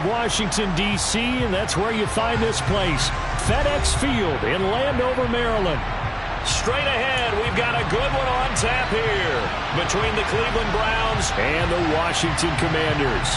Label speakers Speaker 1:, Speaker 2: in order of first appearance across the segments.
Speaker 1: Washington, D.C., and that's where you find this place, FedEx Field in Landover, Maryland. Straight ahead, we've got a good one on tap here between the Cleveland Browns and the Washington Commanders.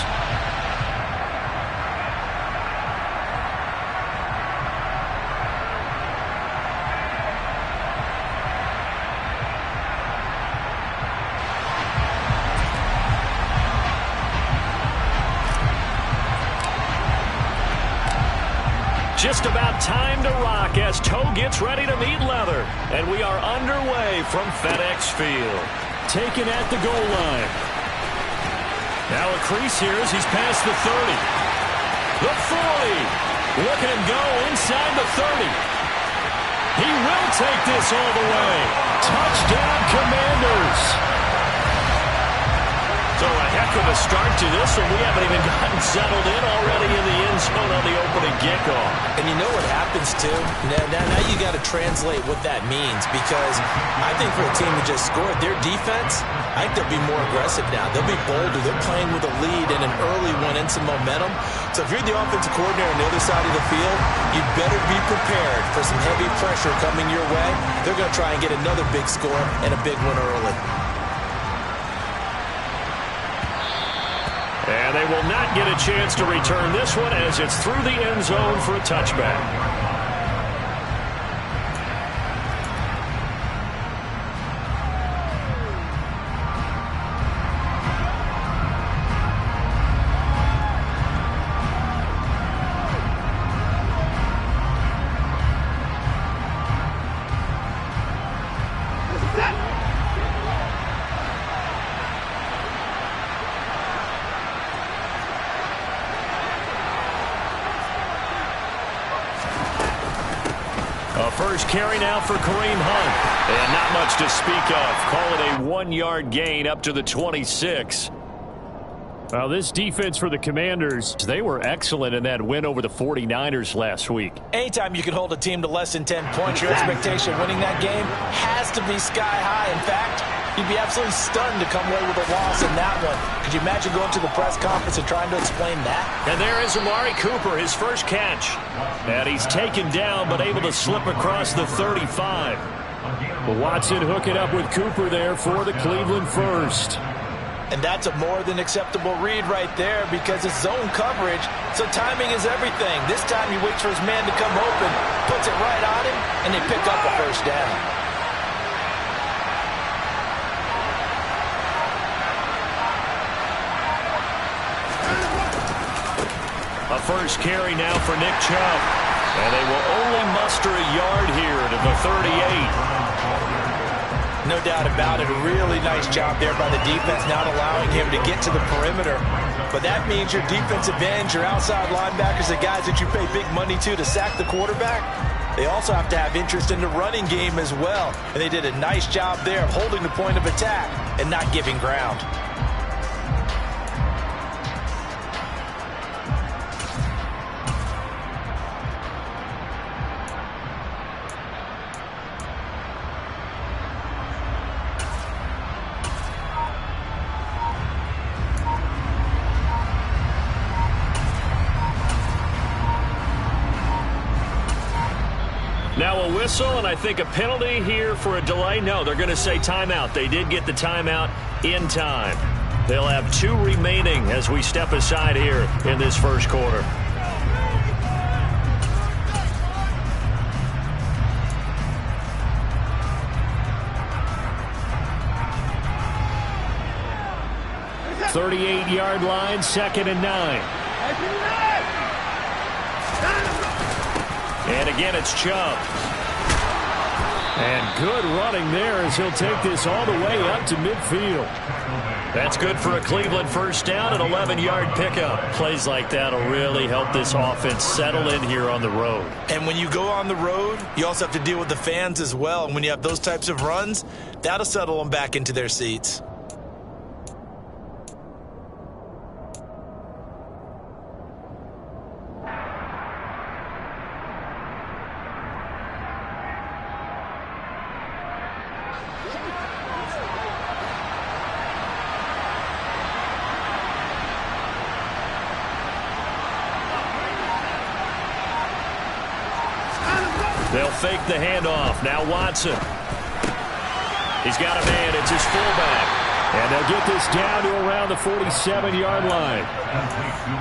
Speaker 1: Just about time to rock as toe gets ready to meet leather. And we are underway from FedEx Field. Taken at the goal line. Now a crease here as he's past the 30. The 40. Look at him go inside the 30. He will take this all the way. Touchdown, Commanders. So a heck of a start to this one. We haven't even gotten settled in already in the end zone on the opening kickoff.
Speaker 2: And you know what happens, too? Now you got to translate what that means, because I think for a team that just scored, their defense, I think they'll be more aggressive now. They'll be bolder. They're playing with a lead and an early one and some momentum. So if you're the offensive coordinator on the other side of the field, you better be prepared for some heavy pressure coming your way. They're going to try and get another big score and a big one early.
Speaker 1: And they will not get a chance to return this one as it's through the end zone for a touchback. First carry now for Kareem Hunt. And not much to speak of. Call it a 1-yard gain up to the 26. Well, this defense for the Commanders, they were excellent in that win over the 49ers last week.
Speaker 2: Anytime you can hold a team to less than 10 points, your expectation of winning that game has to be sky high. In fact, you'd be absolutely stunned to come away with a loss in that one. Could you imagine going to the press conference and trying to explain that?
Speaker 1: And there is Amari Cooper, his first catch. And he's taken down, but able to slip across the 35. But Watson hooking up with Cooper there for the Cleveland first.
Speaker 2: And that's a more than acceptable read right there, because it's zone coverage, so timing is everything. This time he waits for his man to come open, puts it right on him, and they pick up a first down.
Speaker 1: A first carry now for Nick Chubb. And they will only muster a yard here to the 38.
Speaker 2: No doubt about it. A really nice job there by the defense, not allowing him to get to the perimeter. But that means your defensive ends, your outside linebackers, the guys that you pay big money to sack the quarterback, they also have to have interest in the running game as well. And they did a nice job there of holding the point of attack and not giving ground.
Speaker 1: Now a whistle, and I think a penalty here for a delay. No, they're going to say timeout. They did get the timeout in time. They'll have 2 remaining as we step aside here in this first quarter. "38-yard line, 2nd and 9. And again, it's Chubb. And good running there as he'll take this all the way up to midfield. That's good for a Cleveland first down, an 11-yard pickup. Plays like that will really help this offense settle in here on the road.
Speaker 2: And when you go on the road, you also have to deal with the fans as well. And when you have those types of runs, that'll settle them back into their seats.
Speaker 1: They'll fake the handoff. Now Watson. He's got a man. It's his fullback. And they'll get this down to around the 47-yard line.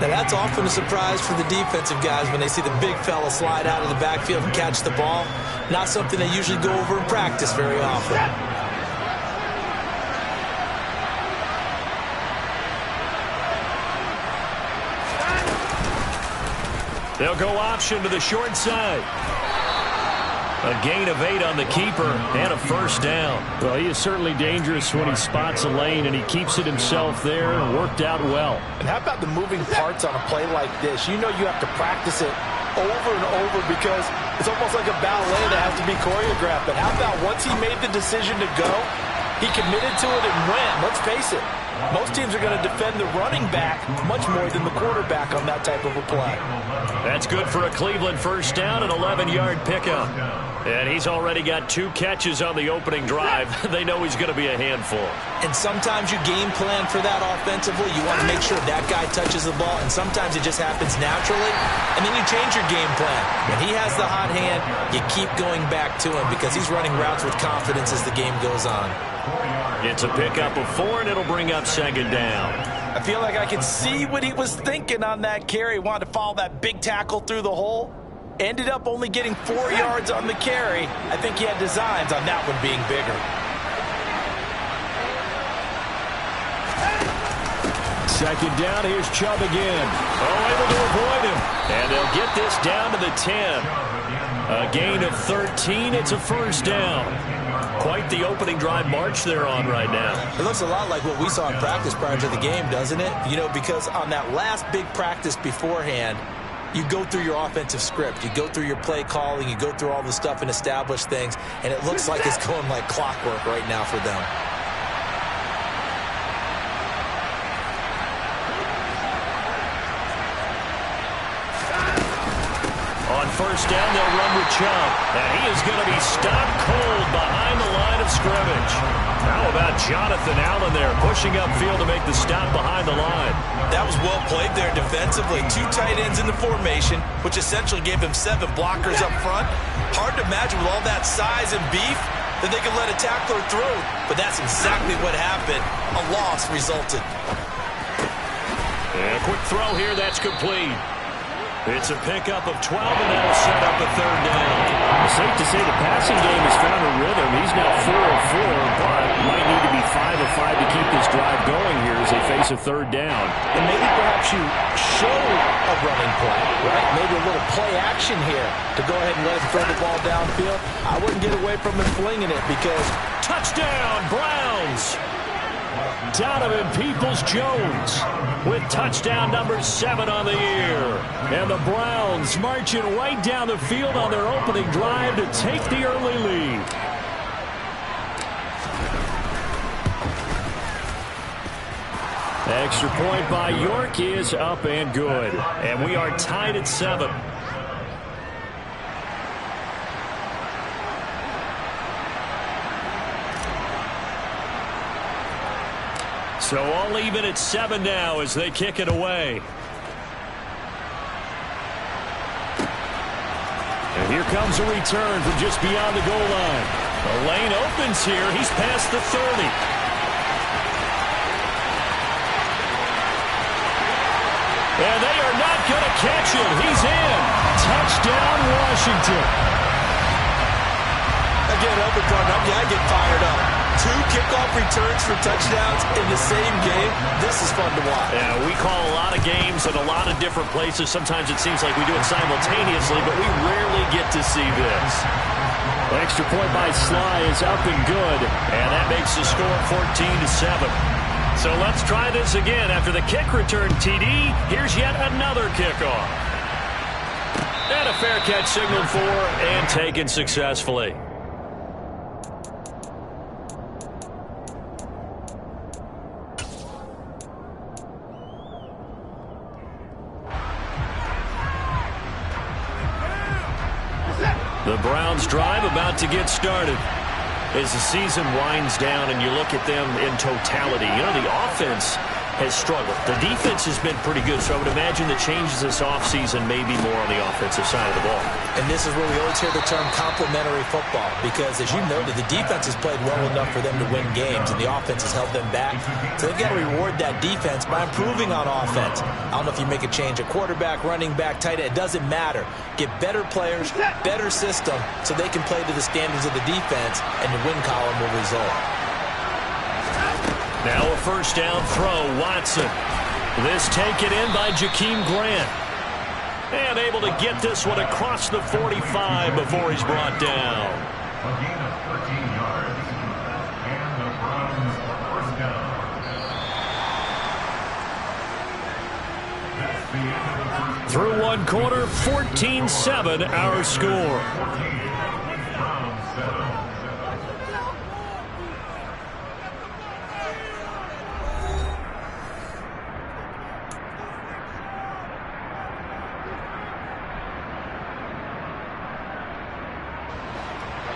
Speaker 2: Now that's often a surprise for the defensive guys when they see the big fella slide out of the backfield and catch the ball. Not something they usually go over in practice very often.
Speaker 1: They'll go option to the short side. A gain of 8 on the keeper and a first down. Well, he is certainly dangerous when he spots a lane, and he keeps it himself there and worked out well.
Speaker 3: And how about the moving parts on a play like this? You know you have to practice it over and over because it's almost like a ballet that has to be choreographed. But how about once he made the decision to go, he committed to it and went. Let's face it, most teams are going to defend the running back much more than the quarterback on that type of a play.
Speaker 1: That's good for a Cleveland first down, an 11-yard pickup. And he's already got 2 catches on the opening drive. They know he's going to be a handful.
Speaker 2: And sometimes you game plan for that offensively. You want to make sure that guy touches the ball, and sometimes it just happens naturally. And then you change your game plan. When he has the hot hand, you keep going back to him because he's running routes with confidence as the game goes on.
Speaker 1: It's a pickup of 4, and it'll bring up second down.
Speaker 3: I feel like I can see what he was thinking on that carry. He wanted to follow that big tackle through the hole. Ended up only getting 4 yards on the carry. I think he had designs on that one being bigger.
Speaker 1: Second down, here's Chubb again. Oh, able to avoid him. And they'll get this down to the 10. A gain of 13, it's a first down. Quite the opening drive march they're on right now.
Speaker 2: It looks a lot like what we saw in practice prior to the game, doesn't it? You know, because on that last big practice beforehand, you go through your offensive script. You go through your play calling. You go through all the stuff and establish things. And it looks like it's going like clockwork right now for them.
Speaker 1: On first down, they'll run with Chubb. And he is going to be stopped cold behind the line of scrimmage. How about Jonathan Allen there, pushing upfield to make the stop behind the line?
Speaker 2: That was well played there defensively. 2 tight ends in the formation, which essentially gave him 7 blockers up front. Hard to imagine with all that size and beef that they could let a tackler through. But that's exactly what happened. A loss resulted.
Speaker 1: And a quick throw here, that's complete. It's a pickup of 12, and that'll set up a third down. It's safe to say the passing game has found a rhythm. He's now 4 of 4, but might need to be 5 of 5 to keep this drive going here as they face a third down.
Speaker 3: And maybe perhaps you show a running play, right? Maybe a little play action here to go ahead and let him throw the ball downfield. I wouldn't get away from him flinging it because...
Speaker 1: Touchdown, Browns! Donovan Peoples-Jones with touchdown number 7 on the year. And the Browns marching right down the field on their opening drive to take the early lead. Extra point by York is up and good. And we are tied at 7. So all even at 7 now as they kick it away. And here comes a return from just beyond the goal line. The lane opens here. He's past the 30. And they are not going to catch him. He's in. Touchdown, Washington.
Speaker 2: Again, open program. Yeah, I get fired up. 2 kickoff returns for touchdowns in the same game. This is fun to watch.
Speaker 1: Yeah, we call a lot of games at a lot of different places. Sometimes it seems like we do it simultaneously, but we rarely get to see this. Extra point by Sly is up and good, and that makes the score 14-7. So let's try this again. After the kick return TD, here's yet another kickoff. And a fair catch signaled for and taken successfully. The Browns drive about to get started. As the season winds down and you look at them in totality, you know, the offense has struggled. The defense has been pretty good, so I would imagine the changes this offseason may be more on the offensive side of the ball.
Speaker 2: And this is where we always hear the term complementary football, because as you noted, the defense has played well enough for them to win games, and the offense has held them back. So they've got to reward that defense by improving on offense. I don't know if you make a change at quarterback, running back, tight end. It doesn't matter. Get better players, better system, so they can play to the standards of the defense, and the win column will result.
Speaker 1: Now a first down throw, Watson. This taken in by Jakeem Grant. And able to get this one across the 45 before he's brought down.
Speaker 4: A gain of 13 yards. And the Browns first down. That's the end of the first.
Speaker 1: Through one quarter, 14-7 our score.
Speaker 4: 14. Browns 7.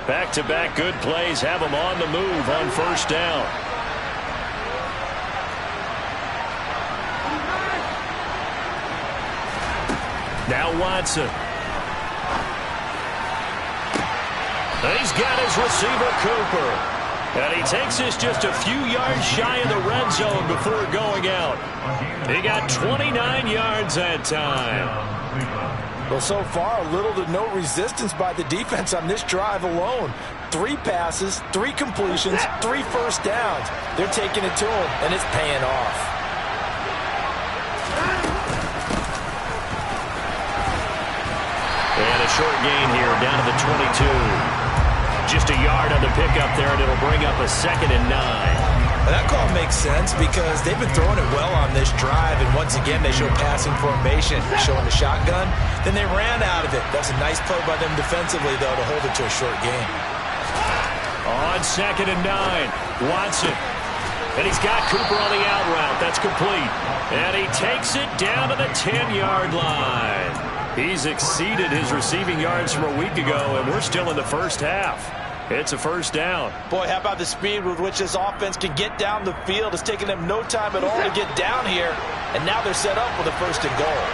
Speaker 1: Back-to-back good plays have them on the move on first down. Now Watson. And he's got his receiver, Cooper. And he takes this just a few yards shy of the red zone before going out. He got 29 yards that time.
Speaker 3: Well, so far, little to no resistance by the defense on this drive alone. 3 passes, 3 completions, 3 first downs. They're taking it to him, and it's paying off.
Speaker 1: And a short gain here, down to the 22. Just a yard on the pickup there, and it'll bring up a 2nd and 9.
Speaker 2: That call makes sense because they've been throwing it well on this drive, and once again they show passing formation, showing the shotgun. Then they ran out of it. That's a nice play by them defensively, though, to hold it to a short gain.
Speaker 1: On 2nd and 9, Watson. And he's got Cooper on the out route. That's complete. And he takes it down to the 10-yard line. He's exceeded his receiving yards from a week ago, and we're still in the first half. It's a first down.
Speaker 3: Boy, how about the speed with which this offense can get down the field? It's taken them no time at all to get down here, and now they're set up with a 1st and goal.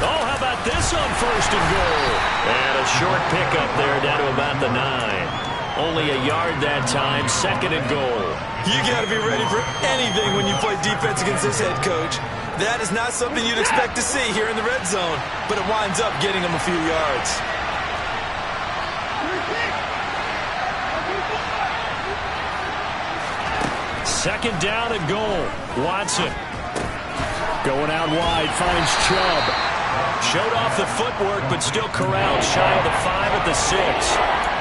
Speaker 1: Oh, how about this on 1st and goal? And a short pickup there down to about the 9. Only a yard that time, 2nd and goal.
Speaker 2: You got to be ready for anything when you play defense against this head coach. That is not something you'd expect to see here in the red zone, but it winds up getting him a few yards.
Speaker 1: Second down and goal. Watson. Going out wide, finds Chubb. Showed off the footwork, but still corralled shy of the 5 at the 6.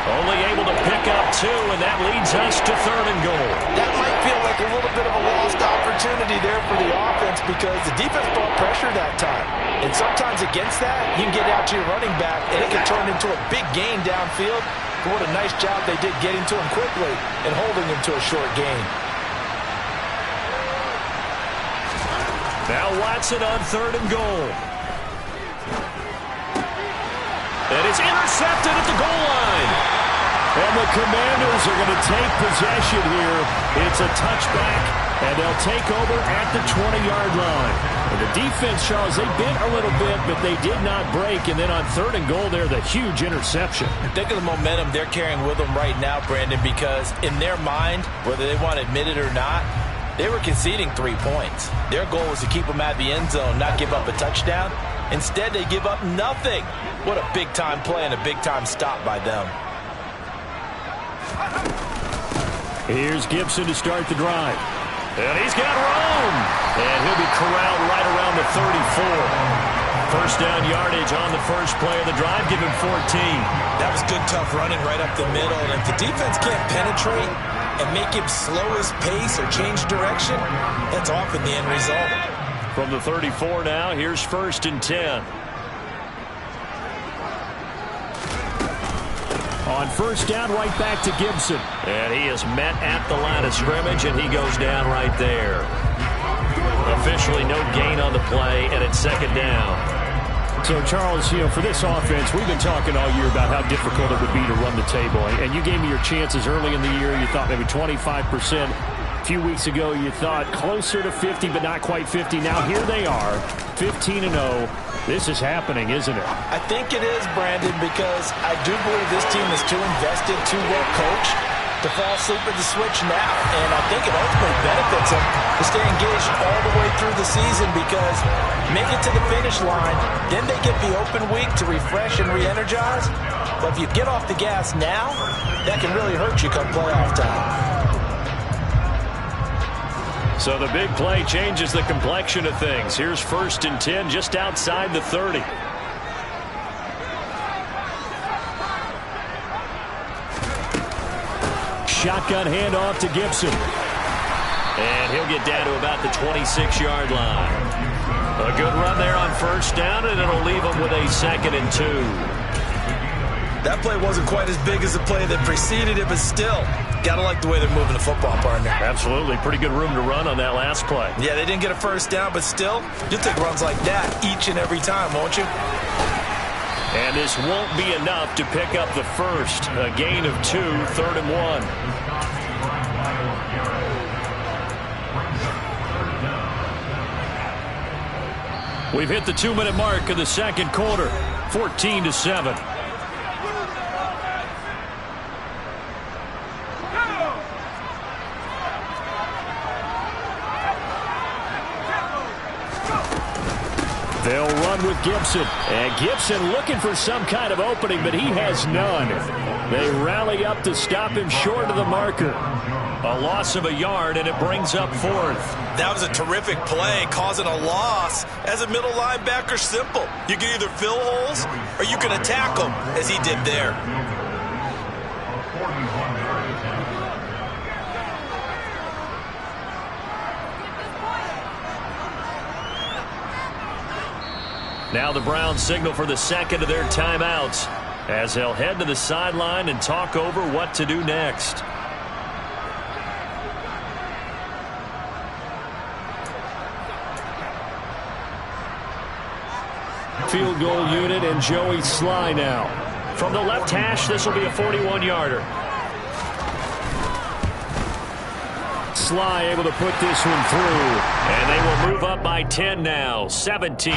Speaker 1: Only able to pick up 2, and that leads us to 3rd and goal.
Speaker 3: That might feel like a little bit of a lost opportunity there for the offense because the defense brought pressure that time. And sometimes against that, you can get out to your running back, and it can turn into a big gain downfield. But what a nice job they did getting to him quickly and holding him to a short gain.
Speaker 1: Now Watson on 3rd and goal. And it's intercepted at the goal line. And the Commanders are going to take possession here. It's a touchback, and they'll take over at the 20-yard line. And the defense, Charles, they bit a little bit, but they did not break. And then on 3rd and goal there, the huge interception.
Speaker 3: Think of the momentum they're carrying with them right now, Brandon, because in their mind, whether they want to admit it or not, they were conceding 3 points. Their goal was to keep them at the end zone, not give up a touchdown. Instead, they give up nothing. What a big-time play and a big-time stop by them.
Speaker 1: Here's Gibson to start the drive. And he's got room. And he'll be corralled right around the 34. First down yardage on the first play of the drive. Give him 14.
Speaker 2: That was good, tough running right up the middle. And if the defense can't penetrate and make him slow his pace or change direction, that's often the end result.
Speaker 1: From the 34 now, here's 1st and 10. On first down, right back to Gibson. And he is met at the line of scrimmage, and he goes down right there. Officially no gain on the play, and it's 2nd down. So, Charles, for this offense, we've been talking all year about how difficult it would be to run the table. And you gave me your chances early in the year. You thought maybe 25%. A few weeks ago, you thought closer to 50, but not quite 50. Now, here they are, 15-0. This is happening, isn't it?
Speaker 2: I think it is, Brandon, because I do believe this team is too invested, too well coached to fall asleep at the switch now. And I think it ultimately benefits them to stay engaged all the way through the season because make it to the finish line, then they get the open week to refresh and re-energize. But if you get off the gas now, that can really hurt you come playoff time.
Speaker 1: So the big play changes the complexion of things. Here's 1st and 10 just outside the 30. Shotgun handoff to Gibson. And he'll get down to about the 26-yard line. A good run there on 1st down, and it'll leave him with a 2nd and 2.
Speaker 2: That play wasn't quite as big as the play that preceded it, but still, gotta like the way they're moving the football, partner.
Speaker 1: Absolutely. Pretty good room to run on that last play.
Speaker 2: Yeah, they didn't get a 1st down, but still, you'll take runs like that each and every time, won't you?
Speaker 1: And this won't be enough to pick up the first. A gain of 2, 3rd and 1. We've hit the 2-minute mark of the second quarter, 14-7. They'll run with Gibson. And Gibson looking for some kind of opening, but he has none. They rally up to stop him short of the marker. A loss of a yard, and it brings up 4th.
Speaker 2: That was a terrific play, causing a loss. As a middle linebacker, simple. You can either fill holes or you can attack them, as he did there.
Speaker 1: Now the Browns signal for the 2nd of their timeouts as they'll head to the sideline and talk over what to do next. Field goal unit and Joey Sly now. From the left hash, this will be a 41-yarder. Sly able to put this one through, and they will move up by 10 now, 17-7.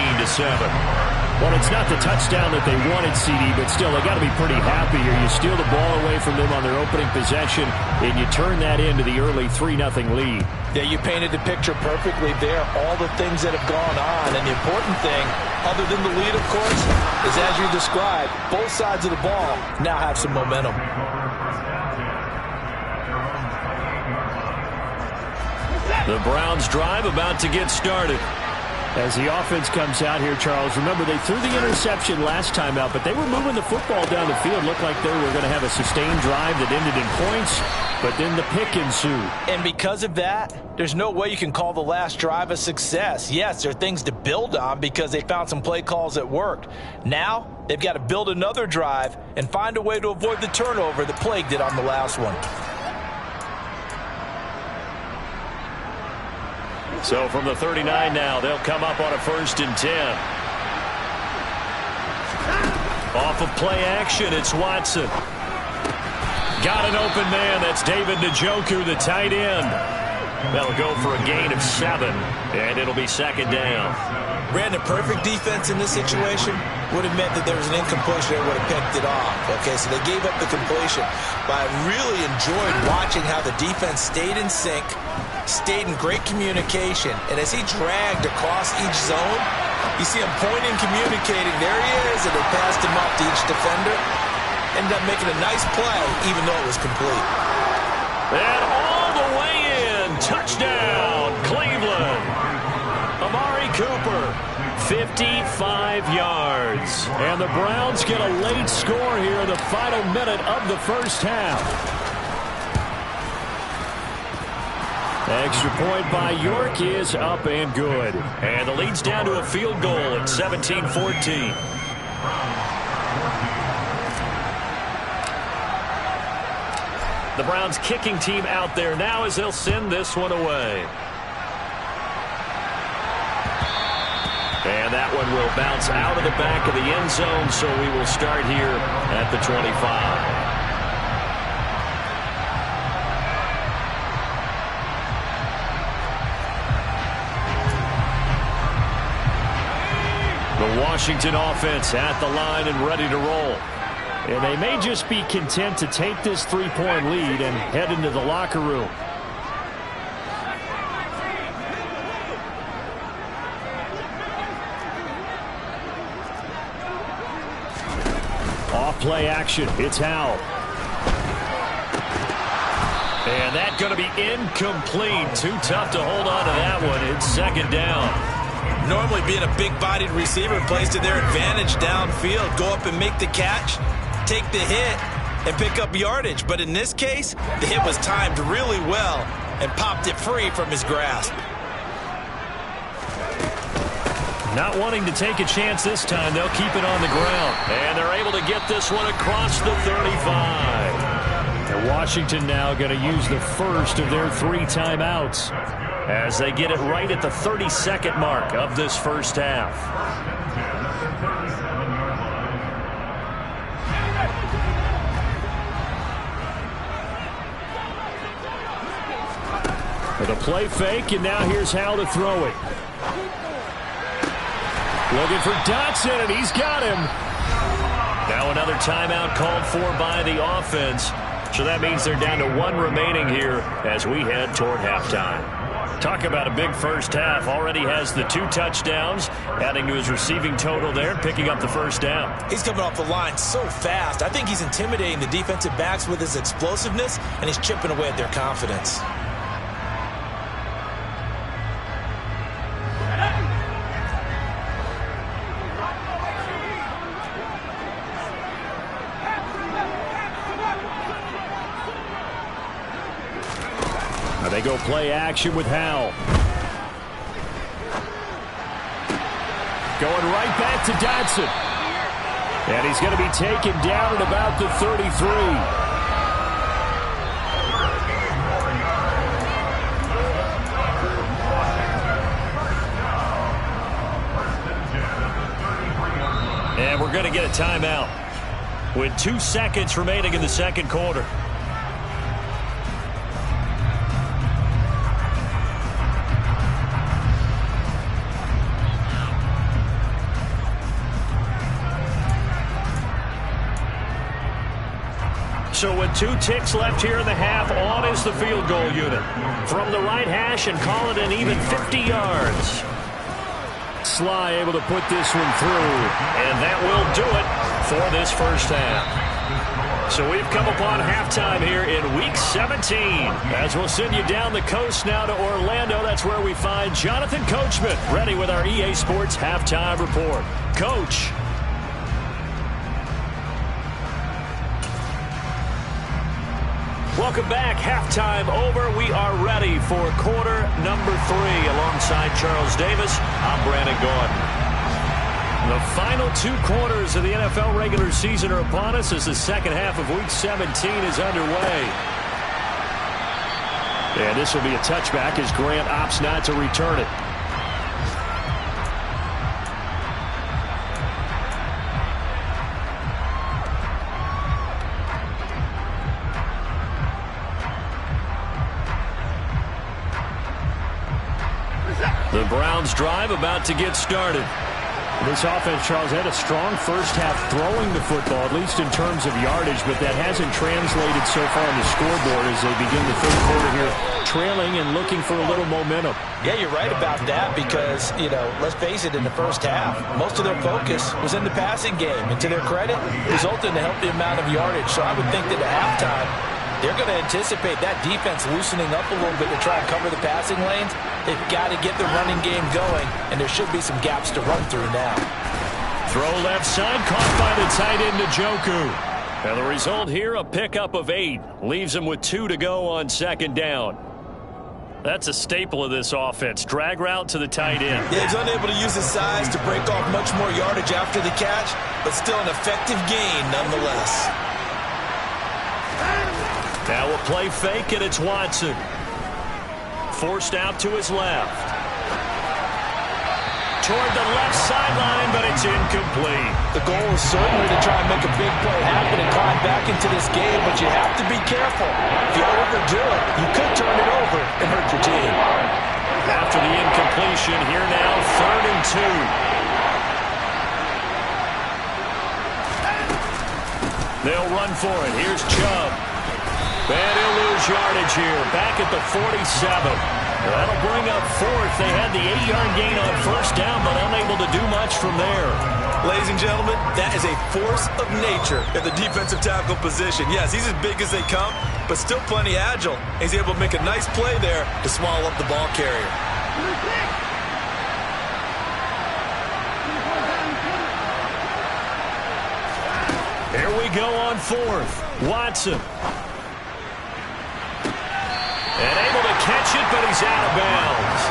Speaker 1: Well, it's not the touchdown that they wanted, CD, but still, they got to be pretty happy here. You steal the ball away from them on their opening possession, and you turn that into the early 3-0 lead.
Speaker 2: Yeah, you painted the picture perfectly there, all the things that have gone on, and the important thing, other than the lead, of course, is as you described, both sides of the ball now have some momentum.
Speaker 1: The Browns drive about to get started. As the offense comes out here, Charles, remember they threw the interception last time out, but they were moving the football down the field. Looked like they were going to have a sustained drive that ended in points, but then the pick ensued.
Speaker 2: And because of that, there's no way you can call the last drive a success. Yes, there are things to build on because they found some play calls that worked. Now, they've got to build another drive and find a way to avoid the turnover that plagued it on the last one.
Speaker 1: So from the 39 now, they'll come up on a 1st and 10. Off of play action, it's Watson. Got an open man. That's David Njoku, the tight end. That'll go for a gain of 7, and it'll be 2nd down.
Speaker 2: Brandon, perfect defense in this situation would have meant that there was an incompletion that would have picked it off. Okay, so they gave up the completion. But I really enjoyed watching how the defense stayed in sync, stayed in great communication, and as he dragged across each zone, you see him pointing, communicating. There he is, and they passed him up to each defender. Ended up making a nice play, even though it was complete.
Speaker 1: And all the way in, touchdown, Cleveland. Amari Cooper, 55 yards. And the Browns get a late score here in the final minute of the first half. Extra point by York is up and good. And the lead's down to a field goal at 17-14. The Browns kicking team out there now as they'll send this one away. And And that one will bounce out of the back of the end zone, so we will start here at the 25. The Washington offense at the line and ready to roll. And they may just be content to take this 3-point lead and head into the locker room. Off play action. It's Howell. And that's going to be incomplete. Too tough to hold on to that one. It's second down.
Speaker 2: Normally being a big-bodied receiver plays to their advantage downfield. Go up and make the catch, take the hit, and pick up yardage. But in this case, the hit was timed really well and popped it free from his grasp.
Speaker 1: Not wanting to take a chance this time, they'll keep it on the ground. And they're able to get this one across the 35. And Washington now going to use the first of their 3 timeouts as they get it right at the 32nd mark of this first half. With a play fake, and now here's Howell to throw it. Looking for Dotson, and he's got him. Now another timeout called for by the offense. So that means they're down to 1 remaining here as we head toward halftime. Talk about a big first half. Already has the 2 touchdowns, adding to his receiving total there, picking up the first down.
Speaker 2: He's coming off the line so fast. I think he's intimidating the defensive backs with his explosiveness, and he's chipping away at their confidence.
Speaker 1: They go play action with Howell. Going right back to Dotson. And he's going to be taken down at about the 33. And we're going to get a timeout with 2 seconds remaining in the second quarter. So with 2 ticks left here in the half, on is the field goal unit. From the right hash and call it an even 50 yards. Sly able to put this one through, and that will do it for this first half. So we've come upon halftime here in Week 17. As we'll send you down the coast now to Orlando, that's where we find Jonathan Coachman, ready with our EA Sports Halftime Report. Coach. Welcome back. Halftime over. We are ready for quarter number 3. Alongside Charles Davis, I'm Brandon Gordon. The final 2 quarters of the NFL regular season are upon us as the second half of Week 17 is underway. And this will be a touchback as Grant opts not to return it. The Browns drive about to get started. This offense, Charles, had a strong first half throwing the football, at least in terms of yardage, but that hasn't translated so far on the scoreboard as they begin the third quarter here, trailing and looking for a little momentum.
Speaker 2: Yeah, you're right about that because, let's face it, in the first half, most of their focus was in the passing game. And to their credit, resulted in a healthy amount of yardage. So I would think that at halftime, they're going to anticipate that defense loosening up a little bit to try and cover the passing lanes. They've got to get the running game going, and there should be some gaps to run through now.
Speaker 1: Throw left side, caught by the tight end Njoku. And the result here, a pickup of 8. Leaves him with 2 to go on second down. That's a staple of this offense. Drag route to the tight end.
Speaker 2: Yeah, he's unable to use his size to break off much more yardage after the catch, but still an effective gain nonetheless.
Speaker 1: Now a play fake, and it's Watson. Forced out to his left. 2 toward the left sideline, but it's incomplete.
Speaker 3: The goal is certainly to try and make a big play happen and climb back into this game, but you have to be careful. If you overdo it, you could turn it over and hurt your team.
Speaker 1: After the incompletion, here now, 3rd and 2. They'll run for it. Here's Chubb. And he'll lose yardage here. Back at the 47. That'll bring up 4th. They had the 8-yard gain on 1st down, but unable to do much from there.
Speaker 3: Ladies and gentlemen, that is a force of nature at the defensive tackle position. Yes, he's as big as they come, but still plenty agile. He's able to make a nice play there to swallow up the ball carrier.
Speaker 1: Here we go on 4th. Watson. And able to catch it, but he's out of bounds.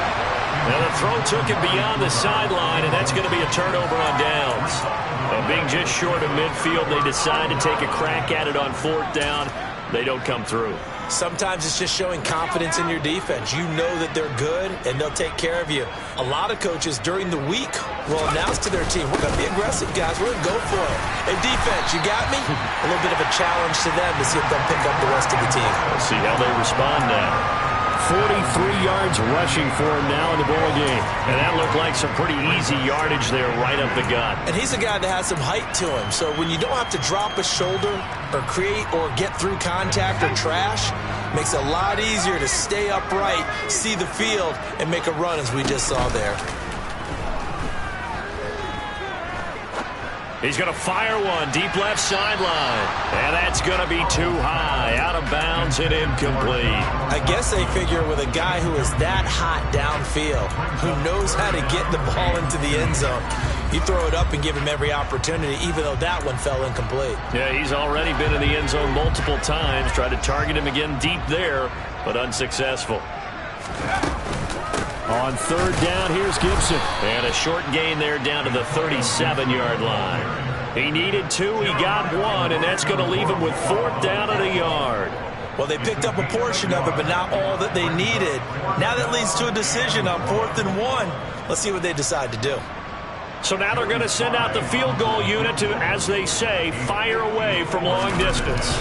Speaker 1: Now the throw took him beyond the sideline, and that's going to be a turnover on downs. Being just short of midfield, they decide to take a crack at it on 4th down. They don't come through.
Speaker 2: Sometimes it's just showing confidence in your defense. You know that they're good, and they'll take care of you. A lot of coaches during the week will announce to their team, we're going to be aggressive, guys. We're going to go for it. Hey, defense, you got me? A little bit of a challenge to them to see if they'll pick up the rest of the team.
Speaker 1: We'll see how they respond now. 43 yards rushing for him now in the ball game. And that looked like some pretty easy yardage there right up the gut.
Speaker 2: And he's a guy that has some height to him. So when you don't have to drop a shoulder or create or get through contact or trash, makes it a lot easier to stay upright, see the field, and make a run as we just saw there.
Speaker 1: He's going to fire one deep left sideline. And that's going to be too high. Out of bounds and incomplete.
Speaker 2: I guess they figure with a guy who is that hot downfield, who knows how to get the ball into the end zone, you throw it up and give him every opportunity, even though that one fell incomplete.
Speaker 1: Yeah, he's already been in the end zone multiple times. Tried to target him again deep there, but unsuccessful. On 3rd down, here's Gibson. And a short gain there down to the 37-yard line. He needed 2, he got 1, and that's going to leave him with 4th down at a yard.
Speaker 2: Well, they picked up a portion of it, but not all that they needed. Now that leads to a decision on 4th and 1. Let's see what they decide to do.
Speaker 1: So now they're going to send out the field goal unit to, as they say, fire away from long distance.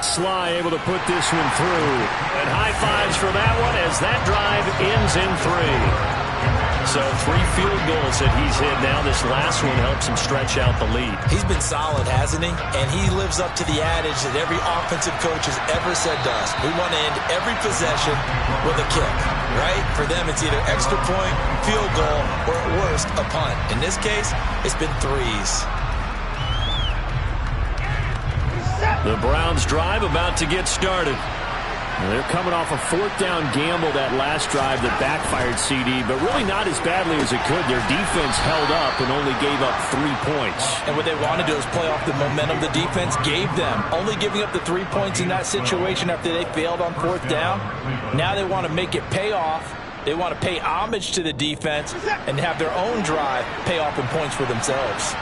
Speaker 1: Sly able to put this one through. And high fives for that one as that drive ends in 3. So 3 field goals that he's hit now. This last one helps him stretch out the lead.
Speaker 2: He's been solid, hasn't he? And he lives up to the adage that every offensive coach has ever said to us. We want to end every possession with a kick, right? For them, it's either extra point, field goal, or at worst, a punt. In this case, it's been 3s.
Speaker 1: The Browns drive about to get started. They're coming off a 4th down gamble that last drive that backfired CD, but really not as badly as it could. Their defense held up and only gave up 3 points.
Speaker 2: And what they want to do is play off the momentum the defense gave them. Only giving up the 3 points in that situation after they failed on 4th down. Now they want to make it pay off. They want to pay homage to the defense and have their own drive pay off in points for themselves.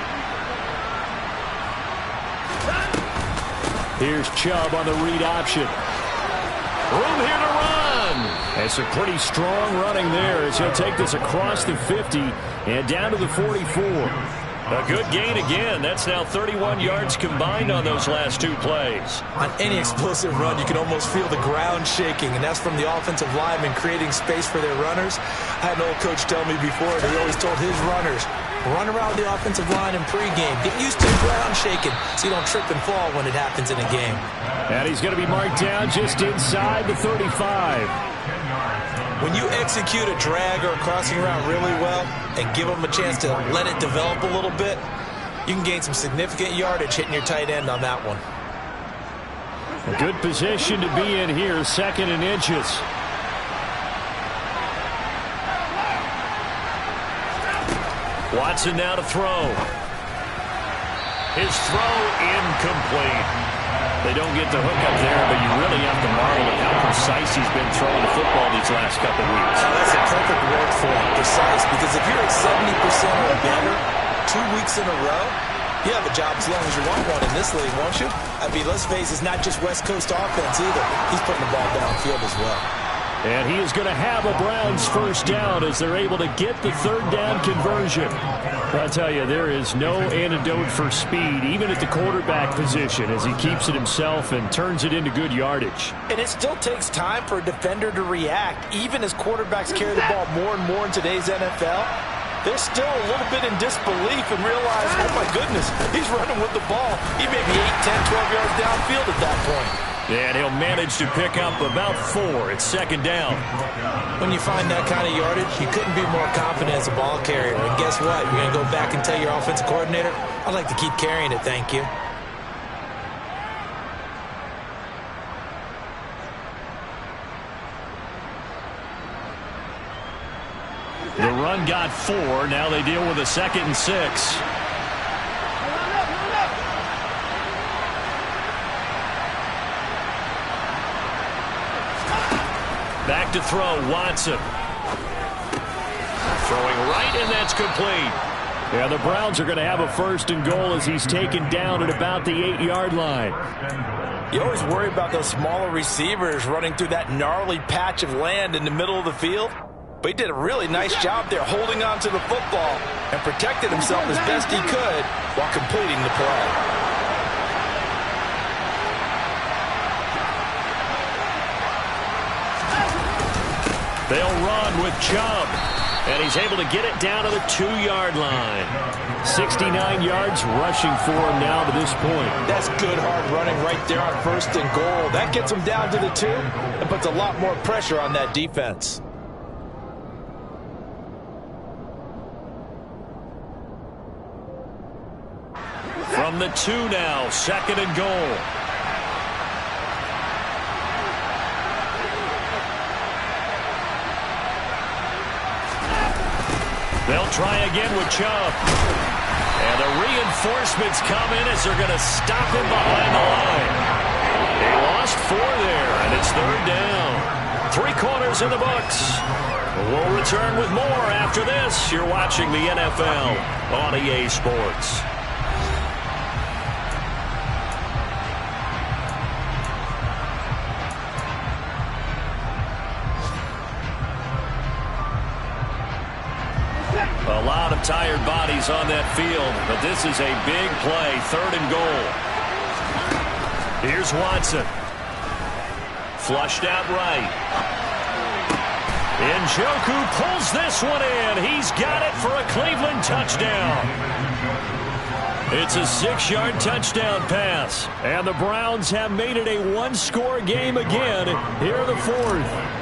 Speaker 1: Here's Chubb on the read option. Room here to run. That's a pretty strong running there as he'll take this across the 50 and down to the 44. A good gain again. That's now 31 yards combined on those last 2 plays.
Speaker 2: On any explosive run, you can almost feel the ground shaking, and that's from the offensive linemen creating space for their runners. I had an old coach tell me before that he always told his runners, run around the offensive line in pregame. Get used to the ground shaking so you don't trip and fall when it happens in a game.
Speaker 1: And he's going to be marked down just inside the 35.
Speaker 2: When you execute a drag or a crossing route really well and give them a chance to let it develop a little bit, you can gain some significant yardage hitting your tight end on that one.
Speaker 1: A good position to be in here, 2nd and inches. Watson now to throw. His throw incomplete. They don't get the hook up there, but you really have to marvel at how precise he's been throwing the football these last couple of weeks.
Speaker 2: That's a perfect word for it, precise, because if you're at 70% or better 2 weeks in a row, you have a job as long as you want one in this league, won't you? I mean, let's face it, it's not just West Coast offense either. He's putting the ball downfield as well.
Speaker 1: And he is going to have a Browns first down as they're able to get the third down conversion. I'll tell you, there is no antidote for speed, even at the quarterback position, as he keeps it himself and turns it into good yardage.
Speaker 3: And it still takes time for a defender to react, even as quarterbacks carry the ball more and more in today's NFL. They're still a little bit in disbelief and realize, oh my goodness, he's running with the ball. He may be 8, 10, 12 yards downfield at that point.
Speaker 1: And he'll manage to pick up about 4. It's second down.
Speaker 2: When you find that kind of yardage, you couldn't be more confident as a ball carrier. And guess what? You're going to go back and tell your offensive coordinator, I'd like to keep carrying it, thank you.
Speaker 1: The run got 4. Now they deal with a 2nd and 6. Back to throw, Watson. Throwing right, and that's complete. Yeah, the Browns are going to have a 1st and goal as he's taken down at about the 8-yard line.
Speaker 3: You always worry about those smaller receivers running through that gnarly patch of land in the middle of the field. But he did a really nice job there holding on to the football and protected himself as best he could while completing the play.
Speaker 1: They'll run with Chubb, and he's able to get it down to the 2-yard line. 69 yards rushing for him now to this point.
Speaker 3: That's good hard running right there on 1st and goal. That gets him down to the 2 and puts a lot more pressure on that defense.
Speaker 1: From the 2 now, 2nd and goal. They'll try again with Chubb. And the reinforcements come in as they're going to stop him behind the line. They lost 4 there, and it's 3rd down. 3 quarters in the books. We'll return with more after this. You're watching the NFL on EA Sports. A lot of tired bodies on that field, but this is a big play, 3rd and goal. Here's Watson. Flushed out right. Njoku pulls this one in. He's got it for a Cleveland touchdown. It's a 6-yard touchdown pass. And the Browns have made it a 1-score game again here in the 4th.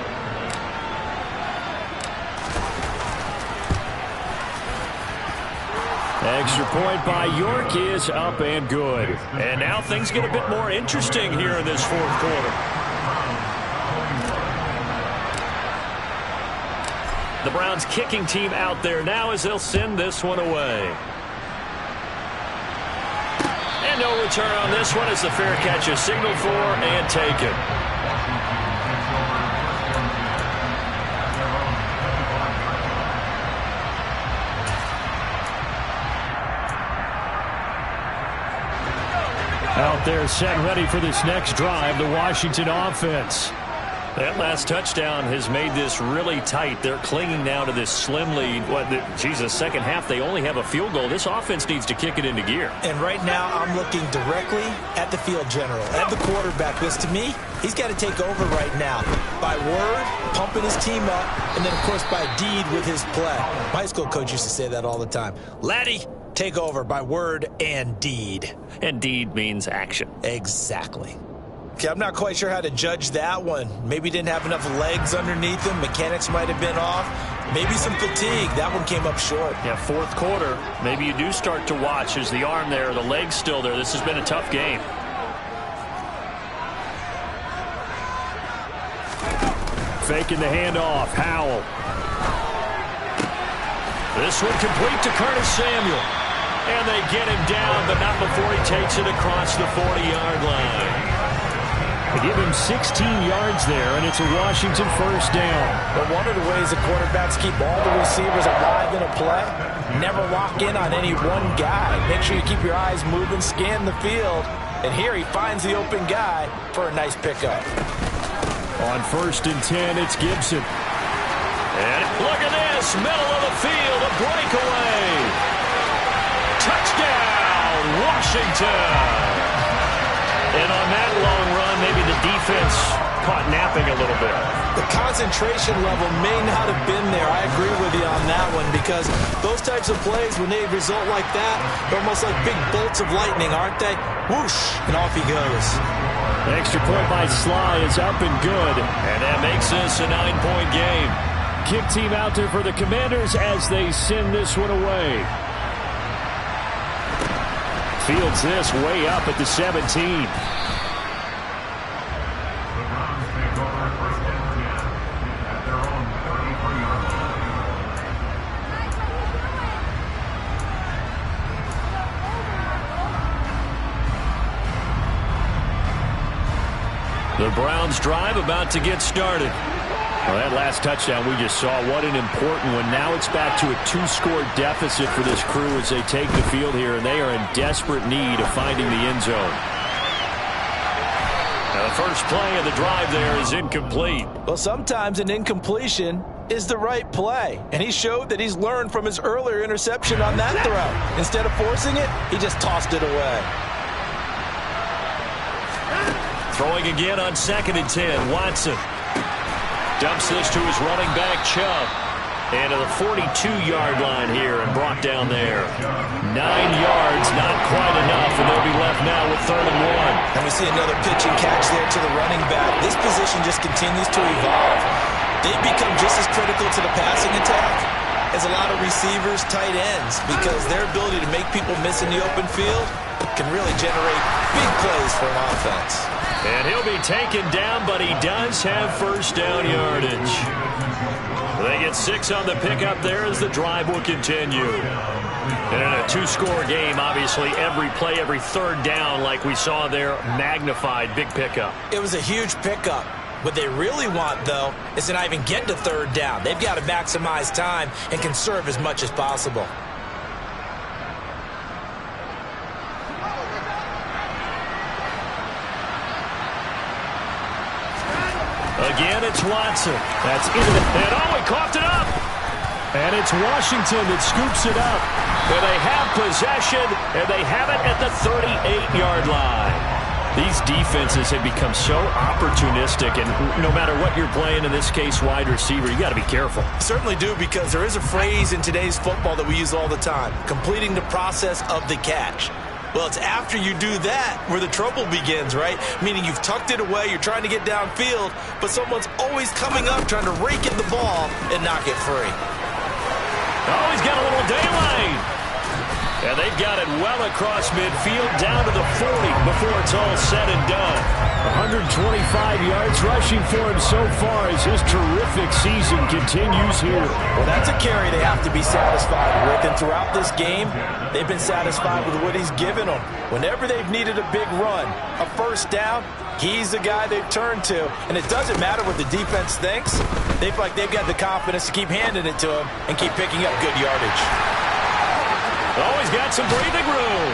Speaker 1: Extra point by York is up and good. And now things get a bit more interesting here in this 4th quarter. The Browns kicking team out there now as they'll send this one away. And no return on this one as the fair catch is signaled for and taken. Out there set ready for this next drive, the Washington offense. That last touchdown has made this really tight. They're clinging now to this slim lead. Second half, they only have a field goal. This offense needs to kick it into gear.
Speaker 2: And right now, I'm looking directly at the field general, at the quarterback. Because to me, he's got to take over right now. By word, pumping his team up, and then, of course, by deed with his play. My high school coach used to say that all the time. Laddie, take over by word and deed.
Speaker 1: And deed means action.
Speaker 2: Exactly. Okay, I'm not quite sure how to judge that one. Maybe didn't have enough legs underneath him. Mechanics might have been off. Maybe some fatigue. That one came up short.
Speaker 1: Yeah, 4th quarter. Maybe you do start to watch. Is the arm there, the leg's still there? This has been a tough game. Faking the handoff. Howell. This one complete to Curtis Samuel. And they get him down, but not before he takes it across the 40-yard line. They give him 16 yards there, and it's a Washington first down.
Speaker 3: But one of the ways the quarterbacks keep all the receivers alive in a play, never lock in on any one guy. Make sure you keep your eyes moving, scan the field. And here he finds the open guy for a nice pickup.
Speaker 1: On 1st and 10, it's Gibson. And look at this, middle of the field, a breakaway. Touchdown, Washington. And on that long run, maybe the defense caught napping a little bit.
Speaker 2: The concentration level may not have been there. I agree with you on that one, because those types of plays, when they result like that, they're almost like big bolts of lightning, aren't they? Whoosh, and off he goes.
Speaker 1: The extra point by Sly is up and good, and that makes this a 9-point game. Kick team out there for the Commanders as they send this one away. Fields this way up at the 17. The Browns drive about to get started. Well, that last touchdown we just saw, what an important one. Now it's back to a 2-score deficit for this crew as they take the field here, and they are in desperate need of finding the end zone. Now the first play of the drive there is incomplete.
Speaker 3: Well, sometimes an incompletion is the right play, and he showed that he's learned from his earlier interception on that throw. Instead of forcing it, he just tossed it away.
Speaker 1: Throwing again on 2nd and 10, Watson. Dumps this to his running back, Chubb. And to the 42-yard line here and brought down there. 9 yards, not quite enough, and they'll be left now with 3rd and 1.
Speaker 2: And we see another pitch and catch there to the running back. This position just continues to evolve. They've become just as critical to the passing attack as a lot of receivers, tight ends, because their ability to make people miss in the open field can really generate big plays for an offense.
Speaker 1: And he'll be taken down, but he does have 1st down yardage. They get 6 on the pickup there as the drive will continue. And in a 2-score game, obviously, every play, every 3rd down, like we saw there, magnified, big pickup.
Speaker 2: It was a huge pickup. What they really want, though, is to not even get to 3rd down. They've got to maximize time and conserve as much as possible.
Speaker 1: Again, it's Watson. That's into the... And oh, he coughed it up! And it's Washington that scoops it up. And they have possession, and they have it at the 38-yard line. These defenses have become so opportunistic, and no matter what you're playing, in this case, wide receiver, you got to be careful.
Speaker 2: Certainly do, because there is a phrase in today's football that we use all the time, completing the process of the catch. Well, it's after you do that where the trouble begins, right? Meaning you've tucked it away, you're trying to get downfield, but someone's always coming up trying to rake in the ball and knock it free.
Speaker 1: Oh, he's got a little daylight. And they've got it well across midfield down to the 40 before it's all said and done. 125 yards rushing for him so far as his terrific season continues here.
Speaker 3: Well, that's a carry they have to be satisfied with. And throughout this game, they've been satisfied with what he's given them. Whenever they've needed a big run, a 1st down, he's the guy they've turned to. And it doesn't matter what the defense thinks. They feel like they've got the confidence to keep handing it to him and keep picking up good yardage.
Speaker 1: Oh, he's got some breathing room.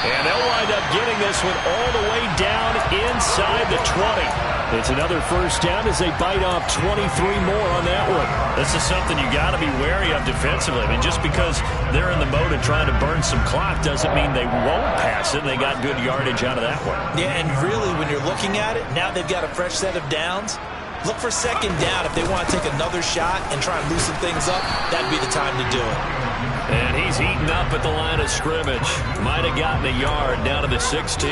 Speaker 1: And they'll wind up getting this one all the way down inside the 20. It's another 1st down as they bite off 23 more on that one. This is something you got to be wary of defensively. I mean, just because they're in the mode of trying to burn some clock doesn't mean they won't pass it. They got good yardage out of that one.
Speaker 2: Yeah, and really, when you're looking at it, now they've got a fresh set of downs. Look for 2nd down. If they want to take another shot and try and loosen things up, that'd be the time to do it.
Speaker 1: And he's eaten up at the line of scrimmage. Might have gotten a yard down to the 16.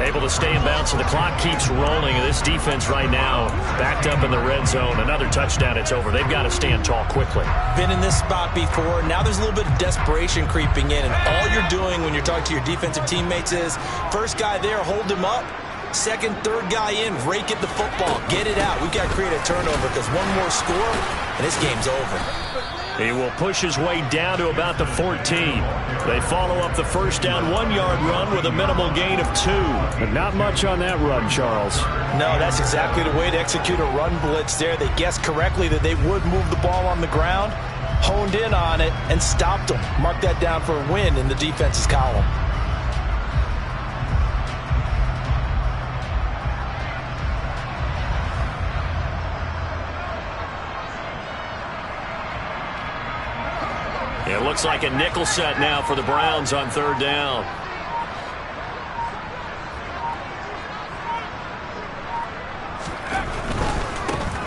Speaker 1: Able to stay in bounds, so the clock keeps rolling. And this defense right now backed up in the red zone. Another touchdown, it's over. They've got to stand tall quickly.
Speaker 2: Been in this spot before. Now there's a little bit of desperation creeping in. And all you're doing when you're talking to your defensive teammates is, 1st guy there, hold him up. 2nd, 3rd guy in, rake at the football. Get it out. We've got to create a turnover because one more score, and this game's over.
Speaker 1: He will push his way down to about the 14. They follow up the 1st down 1-yard run with a minimal gain of 2. But not much on that run, Charles.
Speaker 3: No, that's exactly the way to execute a run blitz there. They guessed correctly that they would move the ball on the ground, honed in on it, and stopped them. Mark that down for a win in the defense's column.
Speaker 1: It looks like a nickel set now for the Browns on third down.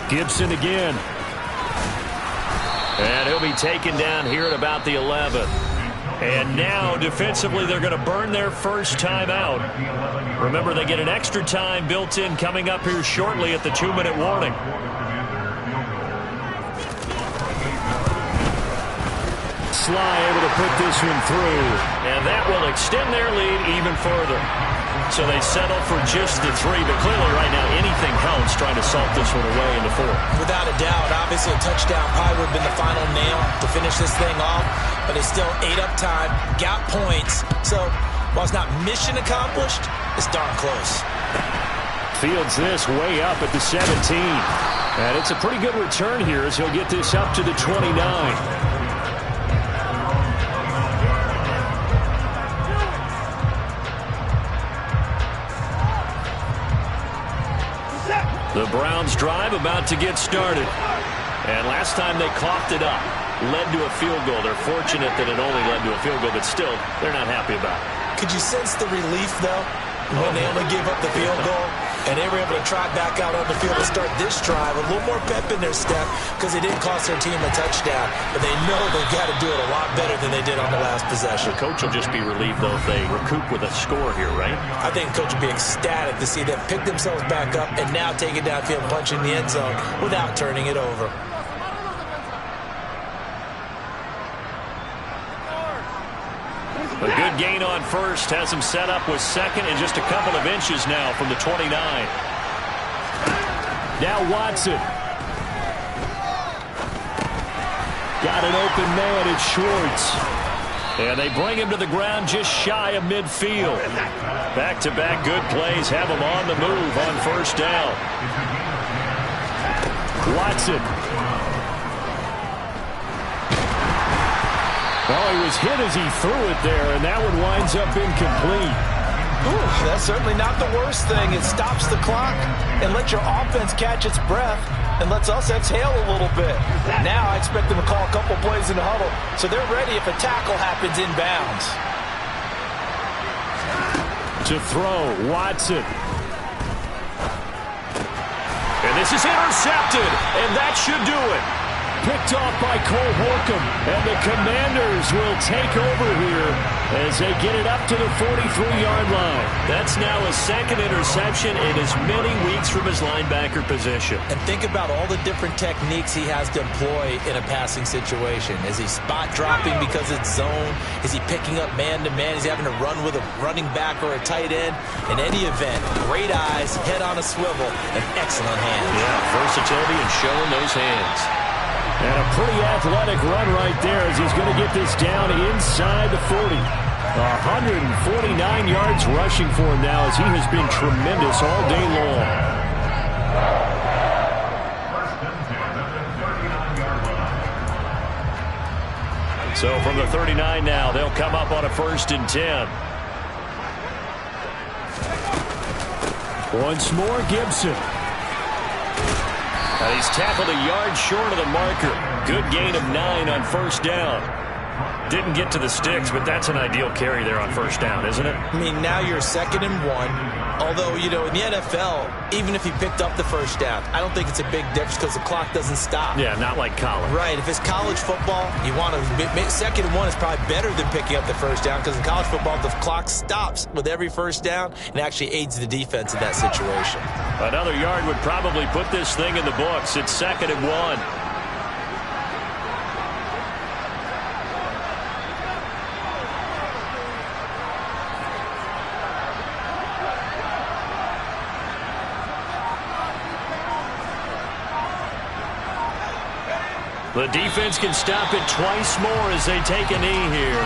Speaker 1: Gibson again. And he'll be taken down here at about the 11. And now, defensively, they're going to burn their first timeout. Remember, they get an extra time built in coming up here shortly at the 2-minute warning. Sly able to put this one through. And that will extend their lead even further. So they settle for just the 3, but clearly right now anything helps trying to salt this one away into 4.
Speaker 2: Without a doubt, obviously a touchdown probably would have been the final nail to finish this thing off, but they still ate up time, got points. So while it's not mission accomplished, it's darn close.
Speaker 1: Fields this way up at the 17. And it's a pretty good return here as he'll get this up to the 29. The Browns drive about to get started. And last time they coughed it up, led to a field goal. They're fortunate that it only led to a field goal, but still, they're not happy about it.
Speaker 2: Could you sense the relief, though, when they only gave up the field goal? And they were able to trot back out on the field to start this drive. A little more pep in their step because it didn't cost their team a touchdown. But they know they've got to do it a lot better than they did on the last possession.
Speaker 1: The coach will just be relieved, though, if they recoup with a score here, right?
Speaker 2: I think the coach will be ecstatic to see them pick themselves back up and now take it downfield and punch in the end zone without turning it over.
Speaker 1: A good gain on first has him set up with second and just a couple of inches now from the 29. Now Watson. Got an open man, it's Schwartz. And they bring him to the ground just shy of midfield. Back-to-back good plays have him on the move on first down. Watson. Well, he was hit as he threw it there, and that one winds up incomplete.
Speaker 3: Ooh, that's certainly not the worst thing. It stops the clock and lets your offense catch its breath and lets us exhale a little bit. Now I expect them to call a couple plays in the huddle so they're ready if a tackle happens inbounds.
Speaker 1: To throw, Watson. And this is intercepted, and that should do it. Picked off by Cole Holcomb, and the Commanders will take over here as they get it up to the 43-yard line. That's now his second interception in as many weeks from his linebacker position.
Speaker 2: And think about all the different techniques he has to employ in a passing situation. Is he spot dropping because it's zone? Is he picking up man-to-man? Is he having to run with a running back or a tight end? In any event, great eyes, head on a swivel, and excellent hands.
Speaker 1: Yeah, versatility and showing those hands. And a pretty athletic run right there as he's going to get this down inside the 40. 149 yards rushing for him now as he has been tremendous all day long. So from the 39 now, they'll come up on a 1st and 10. Once more, Gibson. And he's tackled a yard short of the marker. Good gain of 9 on first down. Didn't get to the sticks, but that's an ideal carry there on first down, isn't it?
Speaker 2: I mean, now you're 2nd and 1. Although, you know, in the NFL, even if he picked up the first down, I don't think it's a big difference because the clock doesn't stop.
Speaker 1: Yeah, not like college.
Speaker 2: Right. If it's college football, you want to 2nd and 1 is probably better than picking up the first down because in college football, the clock stops with every first down and actually aids the defense in that situation.
Speaker 1: Another yard would probably put this thing in the books. It's 2nd and 1. The defense can stop it twice more as they take a knee here.